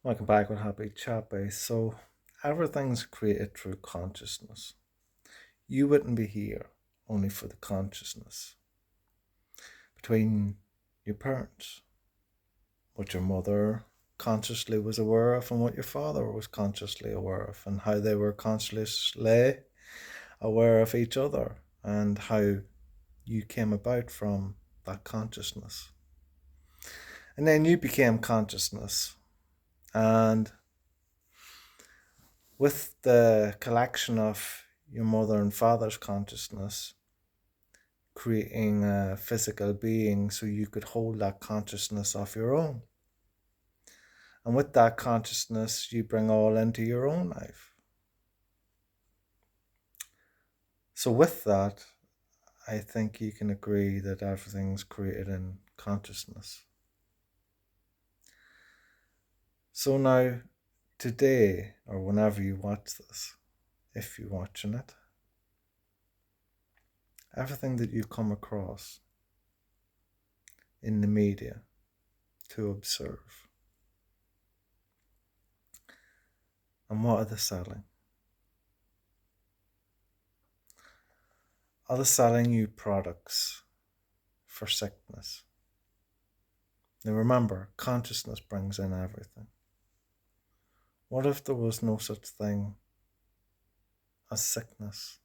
Welcome back with Happy Chappy. So, everything's created through consciousness. You wouldn't be here only for the consciousness between your parents, what your mother consciously was aware of, and what your father was consciously aware of, and how they were consciously aware of each other, and how you came about from that consciousness. And then you became consciousness, and with the collection of your mother and father's consciousness, creating a physical being so you could hold that consciousness of your own. And with that consciousness, you bring all into your own life. So, with that, I think you can agree that everything's created in consciousness. So, now, today, or whenever you watch this, if you're watching it, everything that you come across in the media to observe, and what are they selling? Are they selling you products for sickness? Now remember, consciousness brings in everything. What if there was no such thing as sickness?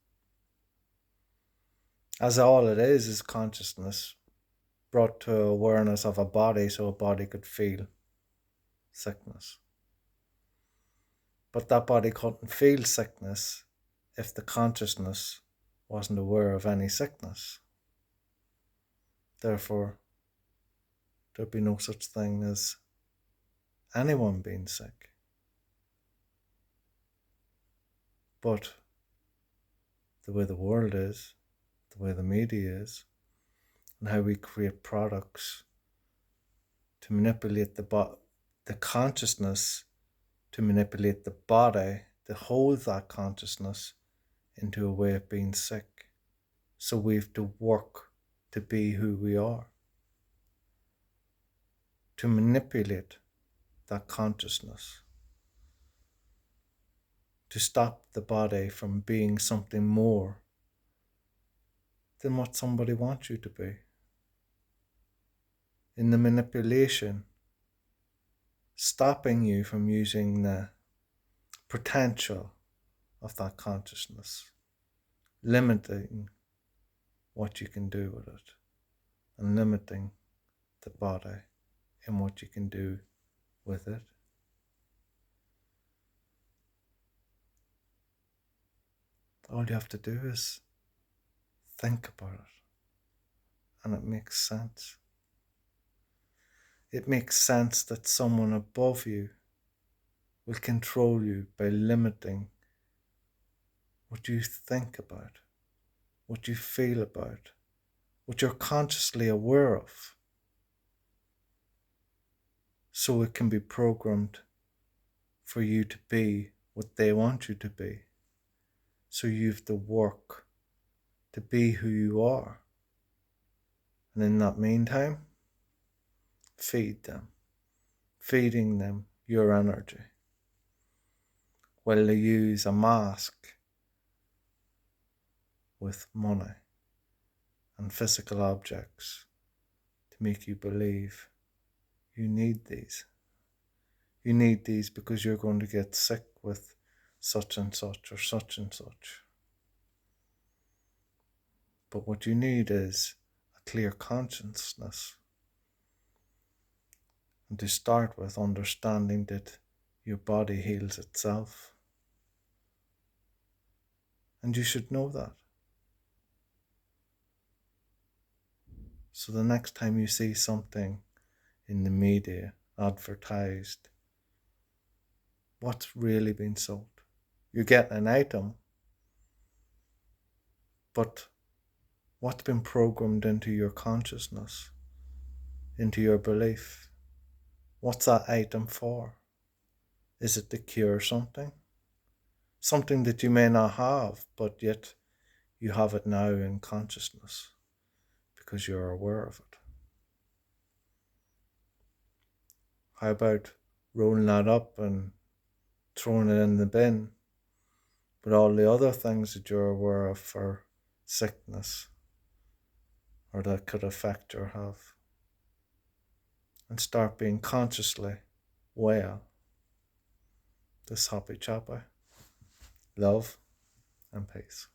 As all it is consciousness brought to awareness of a body so a body could feel sickness. But that body couldn't feel sickness if the consciousness wasn't aware of any sickness. Therefore, there'd be no such thing as anyone being sick. But the way the world is, the way the media is, and how we create products to manipulate the consciousness, to manipulate the body, to hold that consciousness into a way of being sick. So we have to work to be who we are, to manipulate that consciousness, to stop the body from being something more than what somebody wants you to be. In the manipulation, stopping you from using the potential of that consciousness, limiting what you can do with it, and limiting the body and what you can do with it. All you have to do is think about it, and it makes sense. It makes sense that someone above you will control you by limiting what you think about, what you feel about, what you're consciously aware of, so it can be programmed for you to be what they want you to be. So you have to work to be who you are. And in that meantime, feed them, feeding them your energy, while they use a mask with money and physical objects to make you believe you need these. You need these because you're going to get sick with such and such or such and such. But what you need is a clear consciousness. And to start with, understanding that your body heals itself. And you should know that. So the next time you see something in the media advertised, what's really been sold? You're getting an item, but what's been programmed into your consciousness, into your belief? What's that item for? Is it to cure something? Something that you may not have, but yet you have it now in consciousness because you're aware of it. How about rolling that up and throwing it in the bin, but all the other things that you're aware of for sickness or that could affect your health, and start being consciously well. This Happy Chappy. Love and peace.